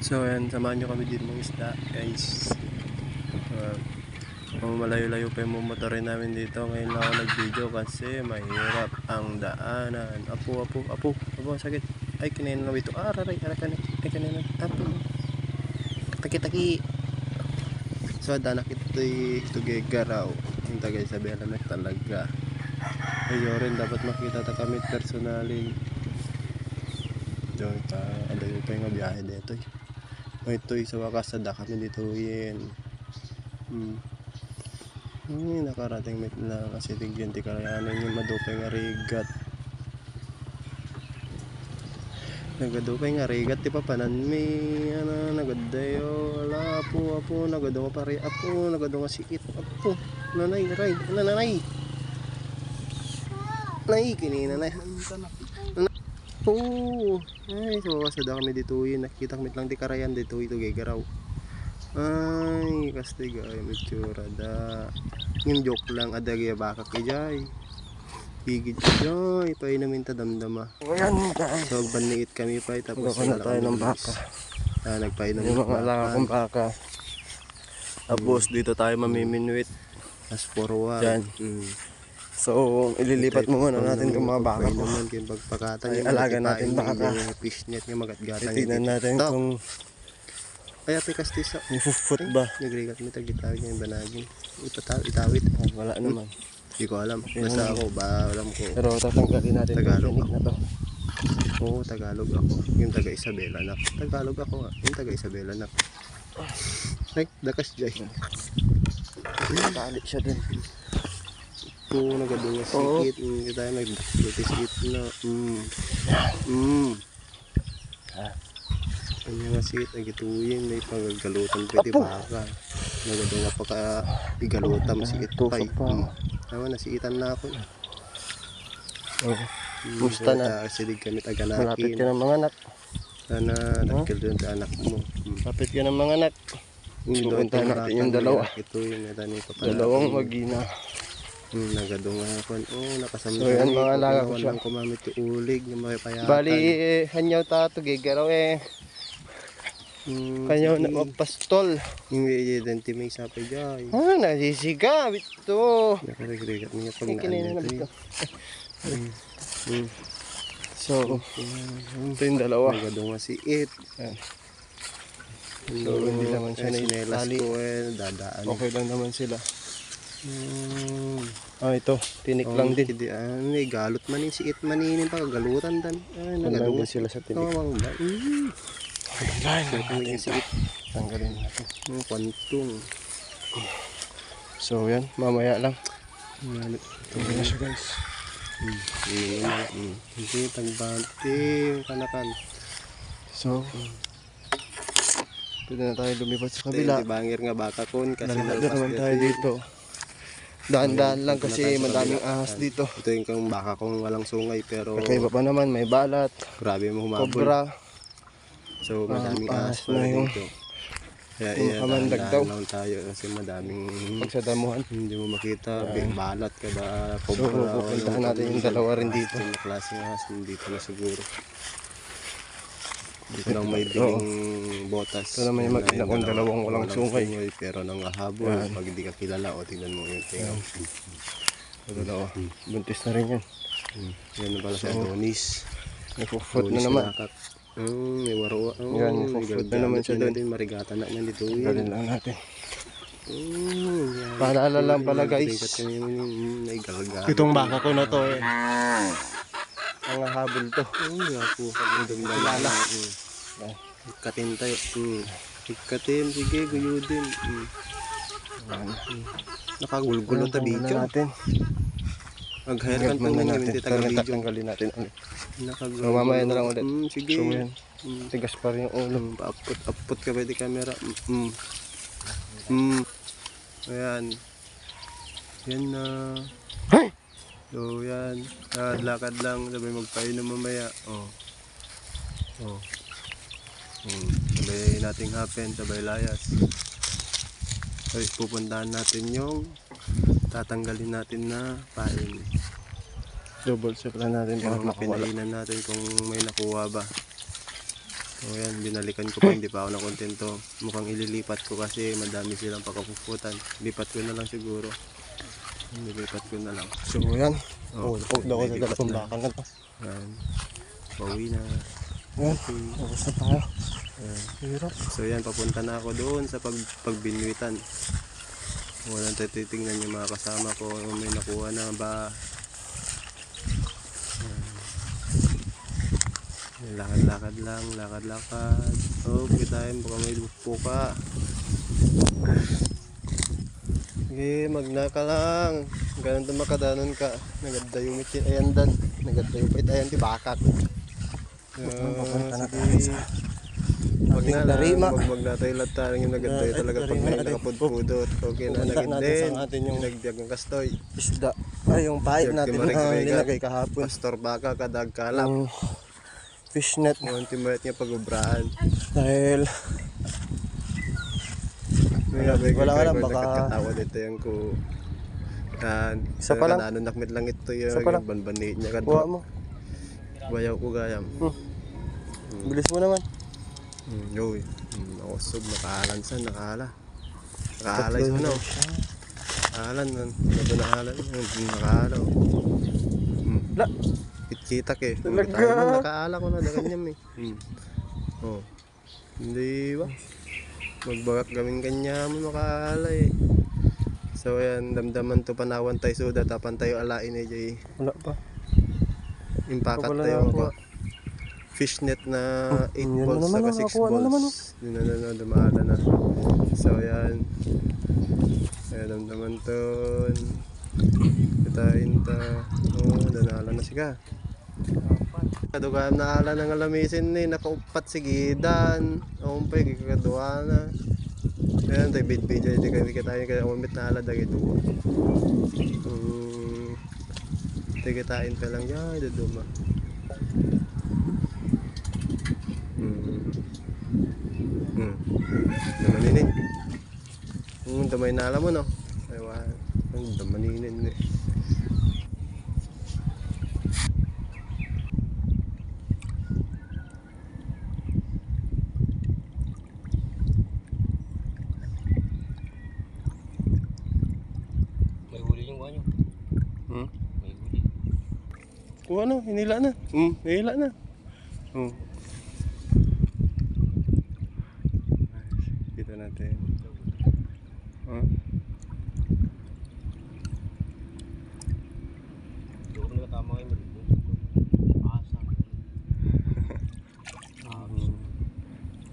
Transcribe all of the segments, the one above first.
So ayan, samahan nyo kami dito ng isda guys. Malayo-layo pa yung motorin namin dito. Ngayon lang ako nag-video kasi mahirap ang daanan. Apo, sakit. Ay, kinainan na ito. Aray, kanina. Apo. Taki. So, danak ito gegaraw. Yung tagay sa bela na talaga. Ayun rin, dapat makita ta kami personalin. Diyan pa, adayo pa yung biyahe dito. Ito sa wakas sada kami dito yun. Nakarating mit na kasi tigyan ti karayanan yung madupay nga rigat. Nagadupay nga rigat ti papanan mi nagadayo ala apo nagado nga pare apo nagado nga sikit apo nanay kinina na ay so wasada kami dito yun nakita kami lang ti karayan dito ito gegaraw. Ay kastig ay mitsura da yung joke lang adagya baka kajay higit kajay pa inamin ta damdama. Ayan guys, so baniit kami pa tapos na tayo ng baka. Nagpainom yung mga lang akong baka. Tapos dito tayo mamiminuit as forward dyan. So ililipat mo muna natin itong mga baka ko. Ay alaga natin baka. Fishnet nga magatgatan. Titignan natin kung kaya pikas sa foot ba? Nagrigat mo tagitawid niya yung banagin. Itawid. Wala naman. Hindi ko alam. Basta ako alam ko. Pero tatanggalin natin Tagalog yung na to. Oo, Tagalog ako. Yung taga Isabela na. Tagalog ako nga. Yung taga Isabela na. Ay, dakas jay. Tali siya din. Oo, nagadunga sikit. Hindi tayo nag-sikit na. Ano nga sikit, nagituyin. May pagagalutan pwede baka. Nagadunga pa ka igalutan sikit pa. Tama, nasikitan na ako. Musta na? Silig kami taganakin. Malapit ka ng mga anak. Sana nagkil doon sa anak mo. Malapit ka ng mga anak. Susuntahan natin yung dalawa. Ito yung natani pa pala. Dalawang magina. Nagadunga ako. Nakasamda. So yan mga alaga ko siya. Walang kumamit yung ulig. Yung mga payakan. Bali, hanyaw tato gigaraw kanyaw na mapastol. Yung identity may sapay dyan. Nasisigaw ito. Nakarigat niya pag naan dito. So, ito yung dalawa. Nagadunga si It. So, hindi naman siya naitali. Dadaan. Okay lang naman sila. Ito, tinik lang din. May galot manin si It maninin pa kagalutan dan. Nagadunga sila sa tinik. Tanggalin natin. Kwantong. So yan, mamaya lang. Ito na siya guys. Hindi, tagbante kanakan. So, pwede na tayo lumipat sa kabila. Bangir nga baka kon kasi nalagyan naman tayo dito. Daan-daan lang kasi madaming ahas dito. Ito yung kang baka kong walang sungay pero kakaiba pa naman, may balat. Grabe mo humabol. Cobra. So madaming ahas pa dito. Kaya kamandag daw. Lang tayo kasi madaming pag sa damuhan. Hindi mo makita, balat ka ba, cobra. So pupuntahan natin yung dalawa rin dito. Yung klaseng ahas dito na siguro. Dito lang may biling botas. Ito naman yung mag-ina kong dalawang walang sungay. Pero nangahabol pag hindi ka kilala o tingnan mo yung tingaw. Ito dalawa. Buntis na rin yan. Yan na pala si Adonis. Nagpo-foot na naman. May waro. Yan, nagpo-foot na naman siya doon. Marigatan na dito. Galin lang natin. Paalala lang pala guys. Itong baka ko na to ang habol to. Kilala. Ikatin tayo. Ikatin, sige, guyudin. Nakagulgulo ta video. Mag-hire kan po natin. Tatanggalin natin ulit. So mamaya na lang ulit. Sige. So yan. Tigas pa rin yung ulo. Apot ka ba di camera? Ayan. Yan na. So yan. Lakad lang. Sabay magpainom mamaya. Sabay nating happen. Sabay layas. So pupuntahan natin yung tatanggalin natin na pain. Double check lang natin para makawala. Pinainan natin kung may nakuha ba. So yan, binalikan ko pa, hindi pa ako nakontento. Mukhang ililipat ko kasi madami silang pakapuputan. Lipat ko na lang siguro. Nilipat ko na lang. So yan. Oh, Huwag na ako sa nilipat dalawang na. bakal na to. Yan. Pauwi na. Yan. Okay. Tapos na tayo. Yan. Hirap. So yan, papunta na ako doon sa pagbinwitan. Walang titingnan yung mga kasama ko kung may nakuha na ba. Yan. Lakad-lakad lang, lakad-lakad. Okay tayo, baka may puka. Sige, magnaka lang. Ganun to makadanon ka. Naganda yung mitin. Ayan dan. Naganda yung pait. Ayan ti bakak. Papunta na tayo Sige. sa Wag ating na lang. darima. Wag na tayo latarang yung naganda yung talaga pag may nakapudpudot. Okay na, Pupunta natin nagindin. sa atin yung Nagbiag ng kastoy. isda. Ay, yung pahit Jerky natin na marig-regat. nilagay kahapon. Pastor baka kadag kalap. Yung fishnet. Yung timulat niya pagubraan. Dahil wala ka lang, baka Nagkatawa dito yung ko. Isa pa lang. Nakmit lang ito Isa pa lang. yung banbanit niya. kuha mo. Bayaw ko gayam. Bilis mo naman. Yoy. Nakosog, nakaalansan, nakaala. Nakaalay sa ano. Nakahalan. Ano nakahalan? Nakaala. La. Kitkitak eh. Talaga? Nakaala ko na, nakanyam eh. Oh. Hindi ba? Magbagak kaming kanya mo makaalala eh. So ayan, damdaman to panawan tayo suda, tapan tayo alain eh jay. Wala pa. Impakat Wala tayo na ako. ako. Fishnet na 8 yan na balls naman, saka 6 nakakuha na naman, balls. Yun na dumaala na. So ayan. Ayan, damdaman to. Kitain ta. Oh, danala na siya. Kadugaan na ala ng alamisin ni nakaupat si Gidan. Umpay gikaduha na. Ayan tayo bid-bid di kami kitayin kaya umit na ala dagi duwa. Tigitain pa lang yan duduma. Damaninin. Damay na alam mo no. Aywan. Damaninin eh. Kuha na, hinila na. Hinila na. Kita natin.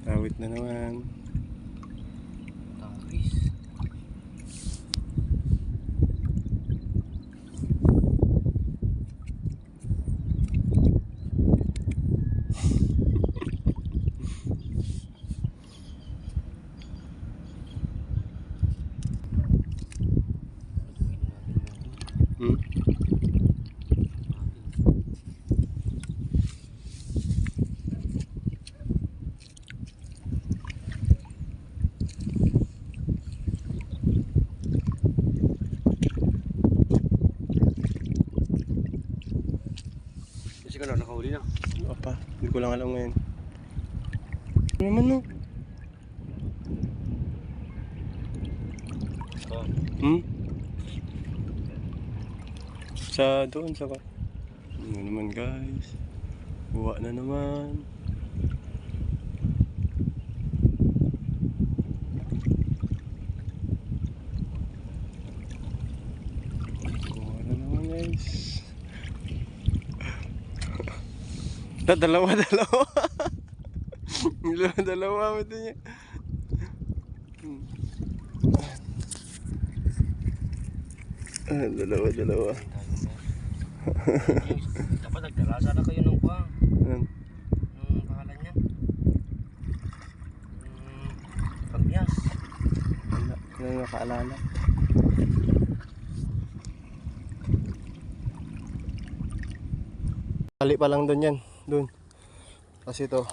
Awit na naman. Kasi ka na, nakahuli na. Apa, hindi ko lang alam ngayon. Ano naman no? Sa doon, sa ano naman guys. Buwa na naman. Buwa na naman guys. Dalawa. Dalawa ito niya. Dalawa. Dapat nagdalasa na kayo ng kuha. Yan. Ang pangalan niya? Pagbias. Wala. Wala nakaalala. Kali pa lang doon yan. Doon. Kasi ito.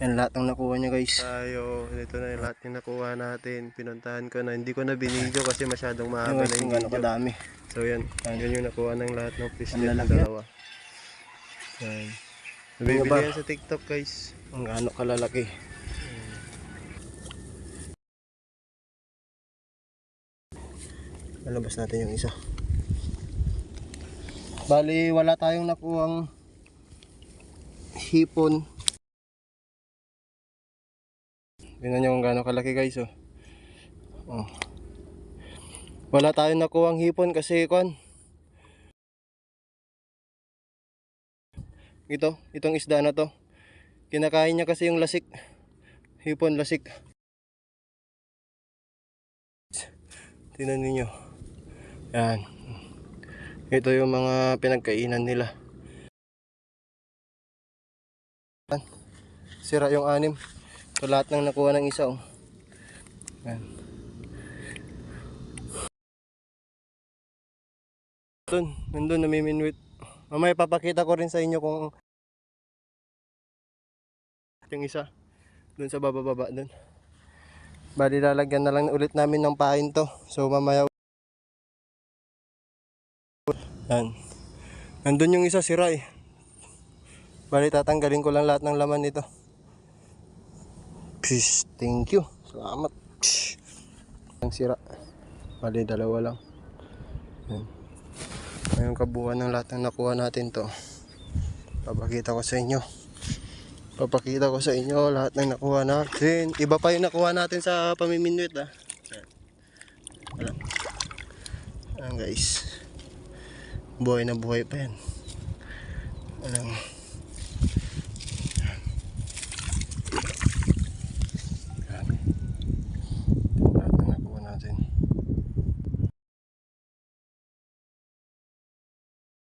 Yan lahat ng nakuha niya guys. Tayo, ito na yung lahat yung nakuha natin. Pinuntahan ko na. Hindi ko na binidyo kasi masyadong Yan mahaba guys, na yung kung gano'ng video. kadami. So yan, yun yung nakuha ng lahat ng fish Ang net na lalaki yan. dalawa. Yan. Nabibili ba? yan sa TikTok guys. Ang gano'ng kalalaki. Lalabas natin yung isa. Bali, wala tayong nakuhang hipon. Tingnan nyo kung gaano kalaki guys oh. Oh. Wala tayong nakuhang hipon kasi itong isda na to. Kinakain niya kasi yung lasik. Hipon lasik. Tingnan niyo. Yan. Ito yung mga pinagkainan nila. Sira yung anim. Ito lahat ng nakuha ng isa oh. Yan. Nandun namiminwit. Mamaya papakita ko rin sa inyo kung yung isa. Dun sa baba dun. Bali lalagyan na lang ulit namin ng pain to. So mamaya. Yan. Nandun yung isa sira eh. Bali tatanggalin ko lang lahat ng laman nito. Peace. Thank you. Salamat. Ang sira. Bali dalawa lang. Yan. Ngayong kabuuan ng lahat ng nakuha natin to. Papakita ko sa inyo. Papakita ko sa inyo lahat ng nakuha natin. Iba pa yung nakuha natin sa pamiminwit ah. Yan. Ayan guys. Buhay na buhay pa yan. Ayan.